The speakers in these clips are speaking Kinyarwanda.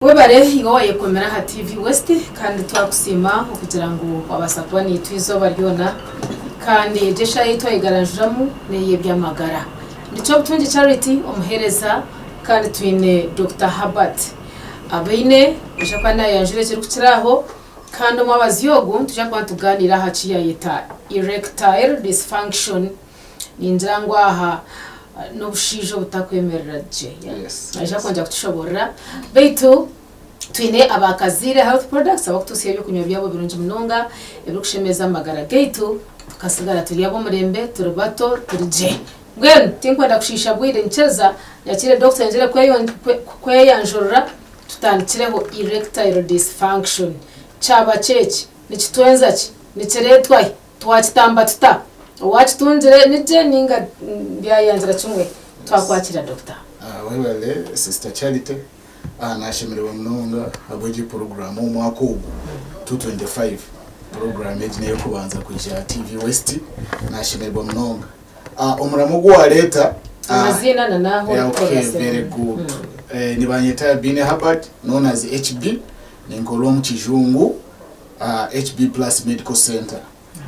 Webare igo yekomera ha TV West kandi twakusima kugira ngo wabasakwa ni twizo baryona kandi jesha yitwa igaranjuramu ne Ebyamagara. Kyobutungi Charity omuhereza kandi twine Dr. Herbert Abaine eshakana yanjure kiri kukiraho kandi mwabazi yogu tujakwa tuganira haciya yita Erectile dysfunction ninjangwa aha n'obushaija butakwemerera je. Aja kwanja kutushobora beitu twine abakazire health products abakutusiye byo kunywa byabo birunje munonga ebikushemeza amagara geitu tukasigara turi abo murembe turi bato turi je ngwen tinkwenda kushisha bwire ncheza yakire doctor njere kweyanjurura tutandikireho erectile dysfunction chaba chechi nikitwenza ki nikiretwa twakitamba tuta wachitunjire nije ninga byayanjira kimwe twakwakira doctor. Webale sister Charity nashemerewe munonga abweje program umwaka ubu 225 program egiye kubanza kujya TV West nashemerwa munonga omuramu gwa leta amazina na naho very good nibanyeta Bine Herbert known as HB ningolo mu kijungu HB Plus Medical Center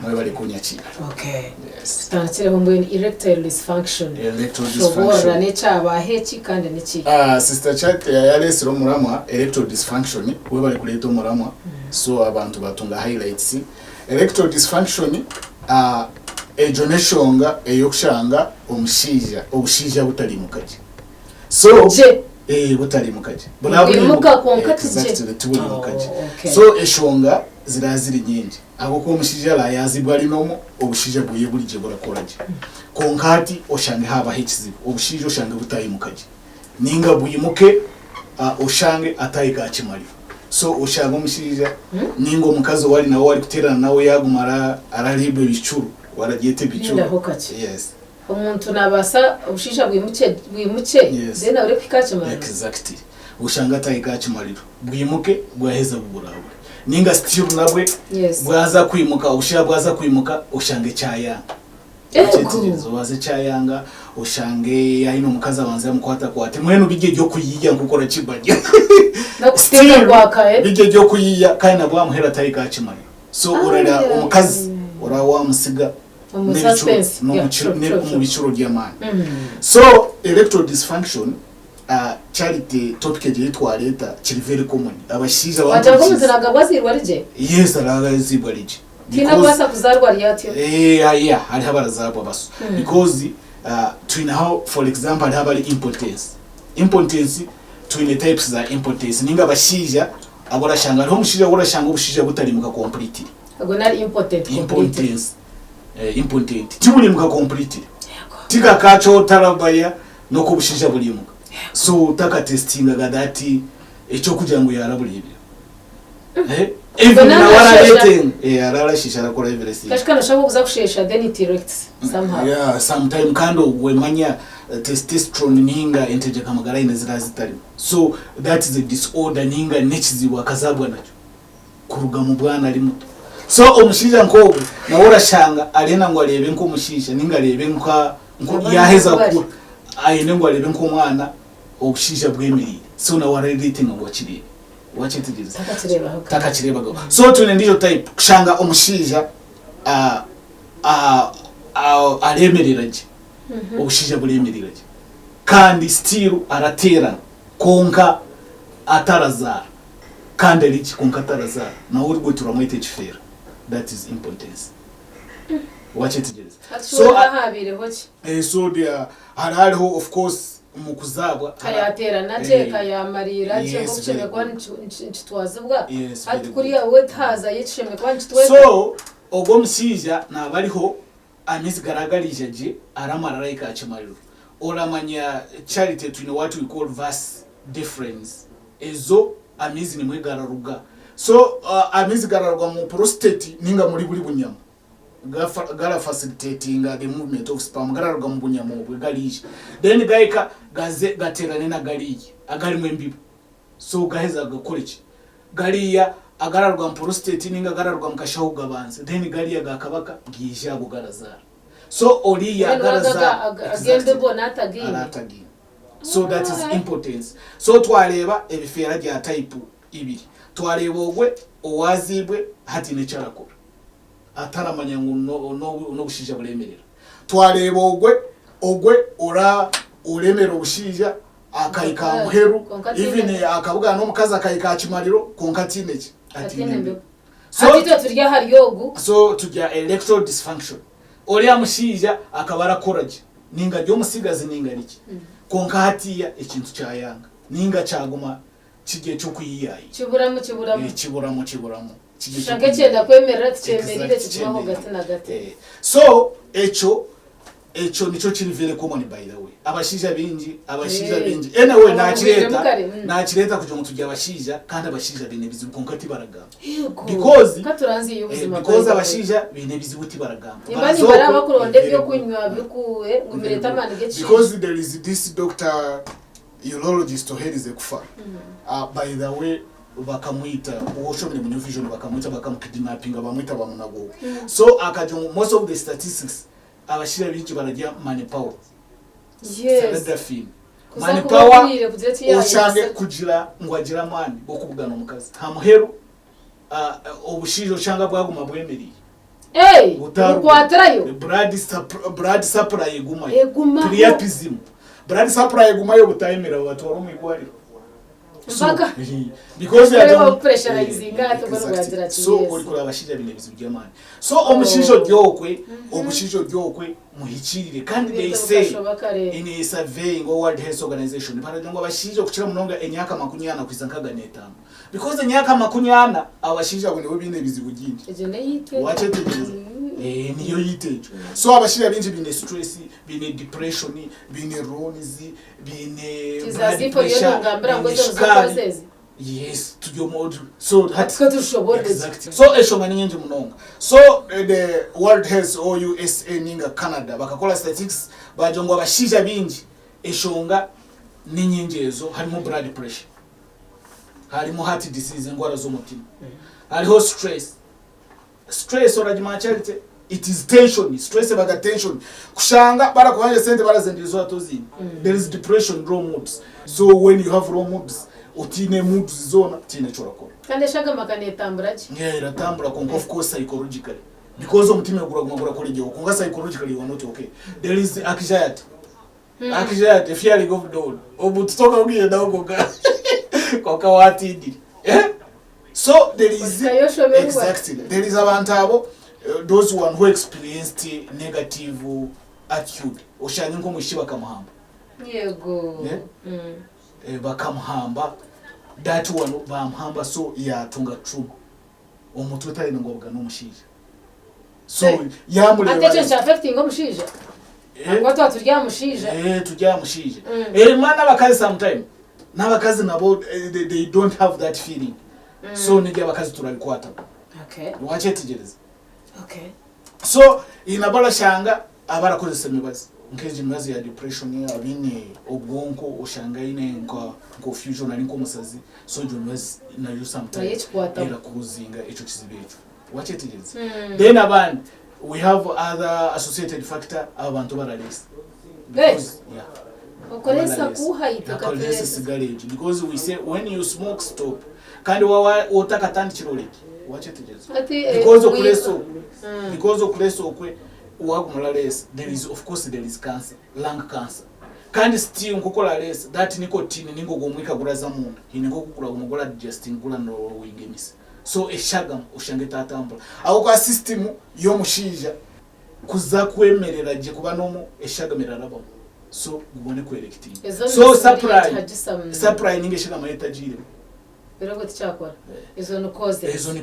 mwebali kunyakira. Okay, yes. Stanchire mbwe erectile dysfunction. Erectile dysfunction. So ne chaba hechi kandi niki. Sister Chat yalesero muramwa erectile dysfunction webali kuleta muramwa so abantu batunga highlights. Erectile dysfunction ejoneshonga eyokushanga obushaija butali mukaje. So butali mukaje. Bunamuka konkati je. So eshonga ziraziri nyingi agoko omushaija la yazibwa linomo obushaija bwiye bulije burakoraje konkati oshange haba hekizibu obushaija oshange butayimukaje ninga buyimuke oshange atayika kimali so oshange omushaija ninga omukazi wali nawo wali kuterana nawo yagumara aralibe bichuru waragiyete bichuru. Yes, omuntu nabasa obushaija bwimuke zena uri kikachimali. Exactly, oshange atayika kimali bwimuke bwaheza buburawe ninga still nabwe bwaza kwimuka ushya bwaza kwimuka ushange cyayanga ekitizo waze cyayanga ushange yayino mukaza banze yamukwata kwate mwene bige ryo kuyiya nkukora kibaje nakutega kwakaye bige ryo kuyiya kandi nabwo amuhera tayi kachimari so urara omukazi ura wa musiga mu suspense mu bicuro ry'amana. So erectile dysfunction Charity topic yitwa leta kiri very common abashiza watankomuziraga bazirwa rije. Yes, aragazibwa rije kina basa kuzarwa ryatyo ari habarazabwa baso because twina how for example ari habari impotence twine types za impotence ninga abashiza abora shanga ari umushija abora shanga ubushija butari muka complete agonari impotence tibuli muka complete tiga kacho tarabaya no kubushija buli muka so taka testinga gadati echo kugira ngo yarabulibira even na wala rating arara shishara kora everything kashikana shabo kuza kushesha then it directs somehow. Yeah, sometime kando wemanya testosterone ninga enteje kamagara ine zirazitari so that is a disorder ninga nechiziwa kazabwa nacho kuruga mu bwana ari muto so omushiza nkobe na ora shanga alena ngo alebe nko mushisha ninga alebe nko yaheza ku ayine ngo alebe nko mwana obushisha bwemerire so na wara rating ngo wakiri wachitiriza takachireba go so tune ndijo type kushanga omushisha alemereraje obushisha bulemereraje kandi still aratera konka atarazara kandi riki konka atarazara na uri gutura mwite kifera that is impotence wachitiriza so ahabire hoki so there hariho of course mukuzabwa kayatera nateka yamarira cyo gushemekwa ntitwazibwa ati kuriya we taza yishemekwa ntitweze so ogo musija nabariho amizigaragarije je aramarara ikachimariro oramanya Charity twine what we call vast difference ezo amizi ni mwegararuga so amizigararuga mu prostate ninga muri buri bunyama gara facilitating the movement of sperm gararuga mu bunyama bwegalije then gaika gaze gaterane na galije agari mwembibo so gaheza gakoreki galiya agararwa mu prostate ninga agararwa mu kashaho gabanze then galiya gakabaka gije agugarazara so oliya garaza agende bona atagini So that is impotence. So twareba ebifera gya type ibiri. Twareba ogwe owazibwe hati ne cyarakora. Ataramanya ngo no bushija bulemerera. Twareba ogwe ora uremera obushija akayika muheru even akabuga no mukaza akayika kimariro konkatineki ati so turya hari yogu so tujya erectile dysfunction ori amushija akabara courage ninga ryo musigazi ninga riki konka hatiya ikintu cyayanga ninga cyaguma kige cyo kuyiyayi kiburamo shaka cyenda kwemerera tucemerire kimaho gati na gati so echo nicho kiri very common by the way abashija bingi anyway nakireta kugira ngo tujya abashija kandi abashija bine bizibu konkati baragamba because katuranzi y'ubuzima because abashija bine bizibu ti baragamba imbani bara bakuronde byo kunywa bikuwe ngumireta manige because there is this doctor urologist oherize kufa by the way bakamwita uwoshomere mu vision bakamukidnappinga bamwita bamunago so akaje most of the statistics abashira bingi barajya manpower manpower ushange kugira ngo agira mani bokubugana omukazi hamuheru obushiro cyangwa bwaguma bwemeriye ukwatirayo blood supply eguma priapism blood supply eguma yo butayemerera batwara umigwariro because they are pressurizing so urikora abashija bine bizujyamana so omushijo gyokwe muhikirire kandi they say in a surveying World Health Organization baragira ngo abashija kukira munonga enyaka 40 kwisankaga n'etano because enyaka 40 abashija bune bine bizibugindi wache tegeza niyo yitejo so abashija binji bine stress bine depression bine ronis bine blood pressure yes to your mode so exactly so eshomani nyingi munonga so the World Health or USA ninga Canada bakakola statistics bajongo abashija bingi eshonga ninyingezo harimo blood pressure harimo heart disease ngwara z'umutima hariho stress orajima charity it is tension stress baga tension kushanga bara kubanje sente barazendirizwa tozini there is depression low moods so when you have low moods utine moods zona tine chorakora kandi shaka makane tamburaje iratambura of course psychologically because umutima gura kuri gihe kunga psychologically you are not okay there is anxiety fear of down obutoka ugiye dawo koka watindi so there is exactly there is abantu abo those one who experienced negative attitude oshanye ngo mushiba kamuhamba yego bakamuhamba that one bamuhamba so yatunga true omuntu utari ngobwa n'umushije so yamureba attention affecting omushije ngwato turya mushije tujya mushije mana bakazi sometime n'abakazi nabo they don't have that feeling so nijya bakazi turabikwata okay wache tigereza okay so inabara shanga abarakoze semibazi nkeje mibazi ya depression ya abine obwonko ushanga ine confusion ari nkomusazi so jonas na you sometimes era kuzinga echo kizibecho wache tigereza then abandi we have other associated factor abantu baralisa because okolesa kuhaita katesa cigarette because we say when you smoke stop kandi wawa otakatandi chiroleki wache tigereza because okuleso okwe wakumala less there is of course there is cancer lung cancer kandi still nkokola less that nicotine ningo gomwika guraza munda iningo kukula umugola digesting gula no wingemisa so eshaga ushange tatambula aho kwa system yo mushija kuza kwemerera je kuba nomo eshaga meraraba so gubone ku erectile so supply ninge shiga mayeta jire birego tichakora izo no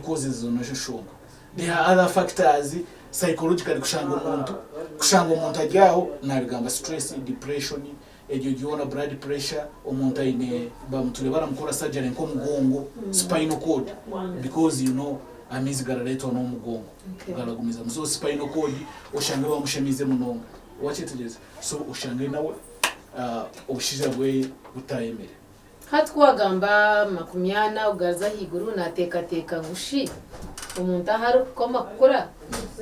causes zo no shonga there are other factors psychologically kushanga umuntu ajyaho nabigamba stress depression ejo giona blood pressure umuntu ine bamutule baramukora surgery nko mugongo spinal cord because you know amizigara leto no mugongo garagumiza so spinal cord ushanga bamushemize munonga wache tugeze so ushange nawe obushija bwe butayemera hatwagamba makumyana ugaza higuru nateka ngushi umuntu ahari kukoma kukura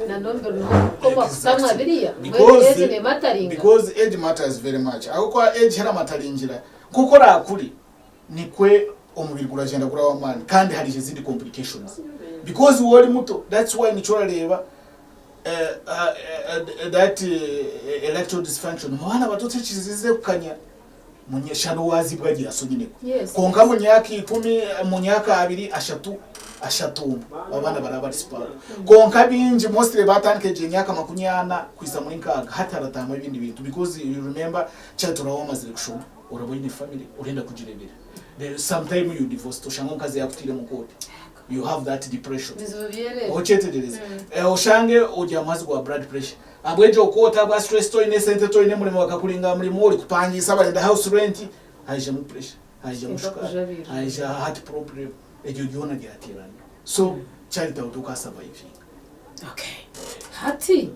na nombero kukoma kusamwa biriya because age matters very much ahokwa age hera mataringira gukora akuri nikwe omubiri guragenda gura wamani kandi hari izindi complications because wori muto. That's why nichora reba that erectile dysfunction mwana batotse kizize kukanya munyeshano wazi bwagiye asonyineko konka munyaka 10 munyaka 2 ashatu abana baraba disipara konka binji mostly batankeje nyaka 40 kwisa muri nkaga hataratama ibindi bintu because you remember chatura wamaze kushoma urabone family urenda kujirebera there sometime you divorce to shango kazi yakutire mukoti you have that depression ochetereza oshange ojya amazi gwa blood pressure abweje okota bwa stress to ine sente to ine muri wakakulinga muri muri kupangisa balenda house rent haije mu pressure haije mu shuka haije heart problem ejo jona gyatirana so charity utuka surviving. Okay, hati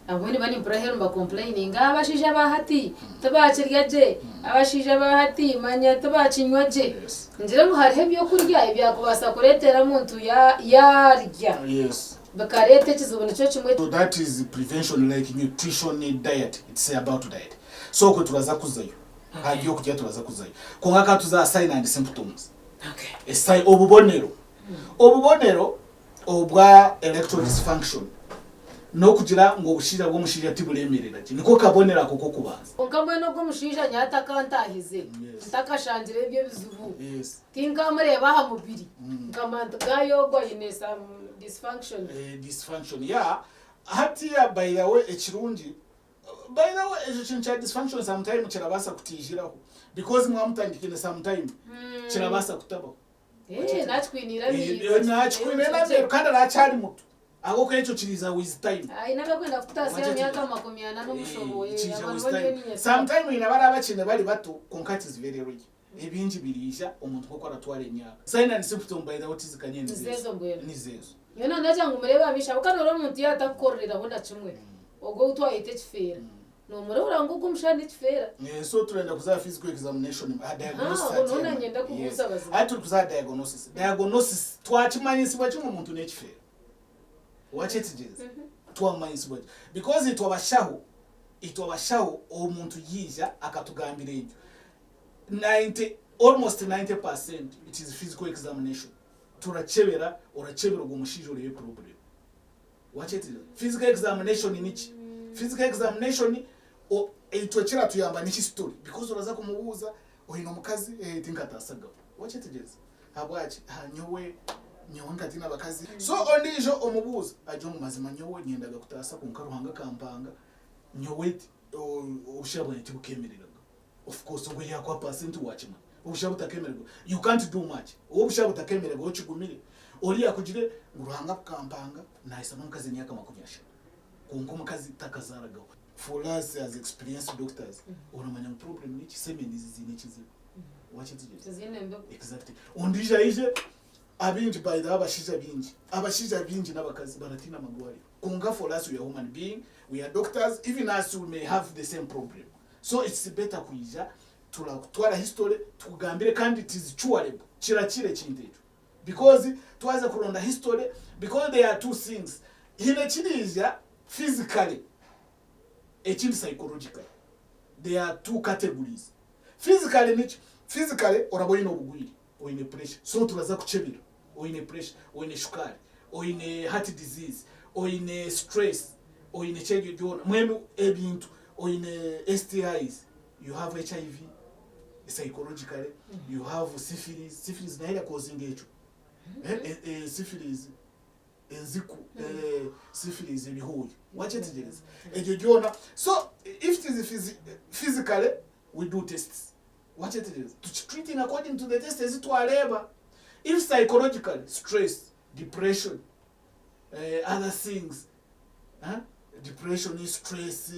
abone bani Ibrahim ba complaining abashije bahati tabakiryaje abashije bahati manya tabakinywaje njire mu harihe byo kurya ibyakubasa kuretera muntu yarya yes bakarete kizubona cyo kimwe. So that is prevention like nutrition diet. It's about diet. So ko turaza kuzayo hagiye kujya turaza kuzayo ko ngaka tuza sign and symptoms. Okay, Esai obubonero obwa erectile dysfunction no kugira ngo ubushira bwo mushija tiburemerera niko kabonera koko kubanza onkamwe no bw'umushija nyata kantahize ntakashanjire byo bizubu tinka mureba ha mubiri nkamanta gayo go ine some dysfunction yeah hati ya by the way ekirungi by the way ejo dysfunction sometimes kirabasa kutijiraho because mwamutandikine sometimes kirabasa kutabaho natwinira kandi arachari muto aho ko echo kiriza with time nabe kwenda kutasa myaka 80 n'umushoboye sometimes inabara abakine bari bato konkati is very rich ebinji birisha umuntu ko aratware nyaka sign and symptom by the way tizikanye nizezo yona ndaje ngo mureba abisha ukadora umuntu yatakorera bona kimwe ogo utwaye tekifera no murora ngo kumshani kifera so turenda kuza physical examination diagnosis none ngenda kubuza bazi atu kuza diagnosis twachimanyisi bwa kimwe umuntu nekifera watch it is twamanyisi bwa because itwabashaho omuntu yija akatugambira ibyo almost 90% it is physical examination turachebera ugo mushije uri problem watch it physical examination ni niki physical examination itwekera tuyamba niki story because uraza kumubuza oyino mukazi tinka tasaga watch it habwachi nyowe ngatina bakazi so ondijo omubuza ajo mu mazima nyowe nyendaga kutasa kunkaruhanga kampanga nyowe ushabone tibukemereraga of course ngo yakwa percent wachima ubushabutakemererwa you can't do much ubushabutakemererwa ochigumire oli yakugire nguruhanga kampanga nahisa n'umukazi nyaka 20 kunko mukazi takazaraga for us as experienced doctors uramanya problem niki semen izi watch it exactly ondija ije abinji by the abashija binji n'abakazi baratina magwari kunga for us we are human being we are doctors even us we may have the same problem so it's better kuija twara history tukugambire kandi it is curable kirakire kindeto because twaza kuronda history because there are two things hine kinija physically and psychologically there are two categories physically oraboyino bugwiri oyine pressure so turaza kuchebira oyine pressure oyine shukari oyine heart disease oyine stress oyine chege jona mwenu ebintu oyine STIs you have HIV psychologically you have syphilis na ile causing echo syphilis enziku syphilis ebihoyi watch it is ejo jona so if it is physically we do tests watch it is to treating according to the test is to areba if psychologically stress depression other things depression is stress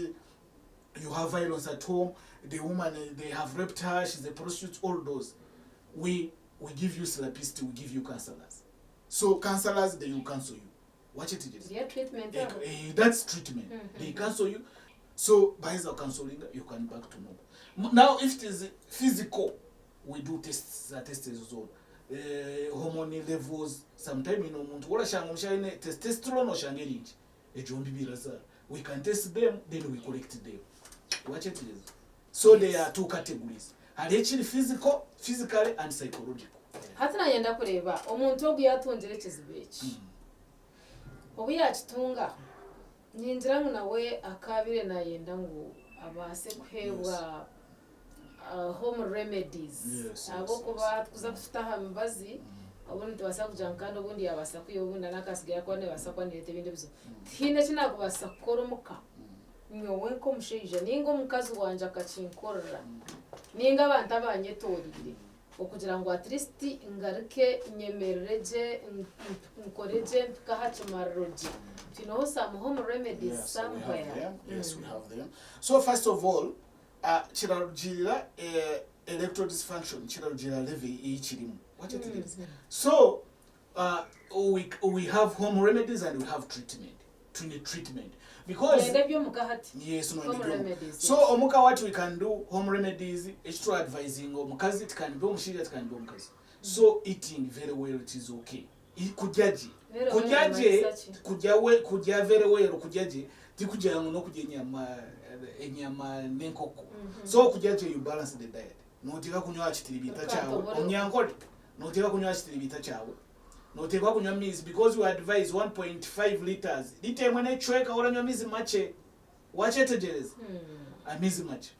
you have violence at home the woman they have raped her she's a prostitute all those we give you therapists we give you counselors so counselors they will counsel you watch it is treatment that's treatment they counsel you so by the counseling you can back to normal. Now if it is physical we do tests that tests as well hormone hormone levels sometimes omuntu olashanga omushaine testosterone oshanga eringi ejombi biraza we can test them then we correct them watch it is so there are two categories hali physically and psychological hata nayenda kureba omuntu ogu yatungire ekizibu eki obu yakitunga ninjira ngu nawe akabire nayenda ngu abase kuheebwa home remedies abo kuba tukuza kufutaha mbazi obundi tubasa kugira kandi obundi yabasa kuyo obundi nakasigaye kwa nebasa kwanireta ebindi bizo tihine kinakubasa kukora omuka nyowe nk'omushaija ninga omukazi wanje akakinkorera ninga abantu abanyetorire okugira ngo at least ngaruke nyemereje nkoreje mpikahakimarroje you know some home remedies somewhere. Yes, we have them. So first of all, kirarugirira erectile dysfunction kirarugirira level y'ekirimu. What it is. So we have home remedies and we have treatment. Treatment because yes, no, home remedies. So omuka what we can do home remedies is advising omukazi it can be omushaija it can be omukazi. So eating very well it is okay. Kujaje kujya very well kujaje tikujya ngo no kujya enyama nenkoko. So kujaje you balance the diet. Notika kunywa kitiribita cyawe onyankole notika kunywa kitiribita cyawe notika kunywa mizi because we advise 1.5 liters litemwe nechweka oranywa mizi mache wachetegereza amizi mache.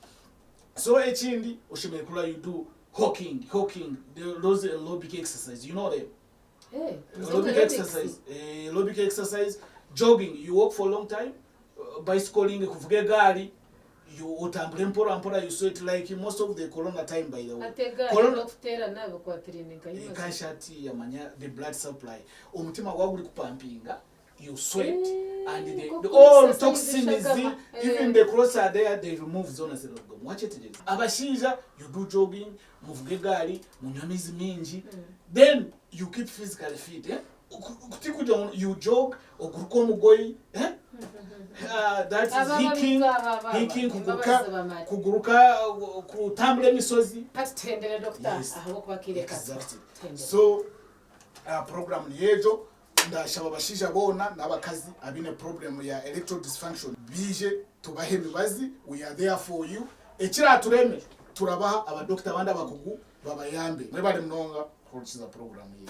So ekindi oshimeye kula you do hawking those aerobic exercise you know them. Aerobic exercise, jogging, you walk for a long time, bicycling, kuvuga gari, you otambule mpora you sweat like most of the corona time by the way. Corona kutera nabo kwa training kashati yamanya the blood supply. Omutima gwaguli kupampinga, you sweat and the all toxins even the clothes are there they remove zona selogom. Watch it today. Abashiija you do jogging, muvuge gari, munywa mizi mingi, then you keep physically fit, eh? You jog or kuruka that is hiking kuguruka kutambula emisozi patendere doctor aho kubakire exactly. So program yejo ndashaba abashiija bona n'abakazi abine problem ya erectile dysfunction bije tubahe emibazi we are there for you ekira tureme turabaha abadokita abandi abakugu babayambe mwebale mnonga kurukiza program ye.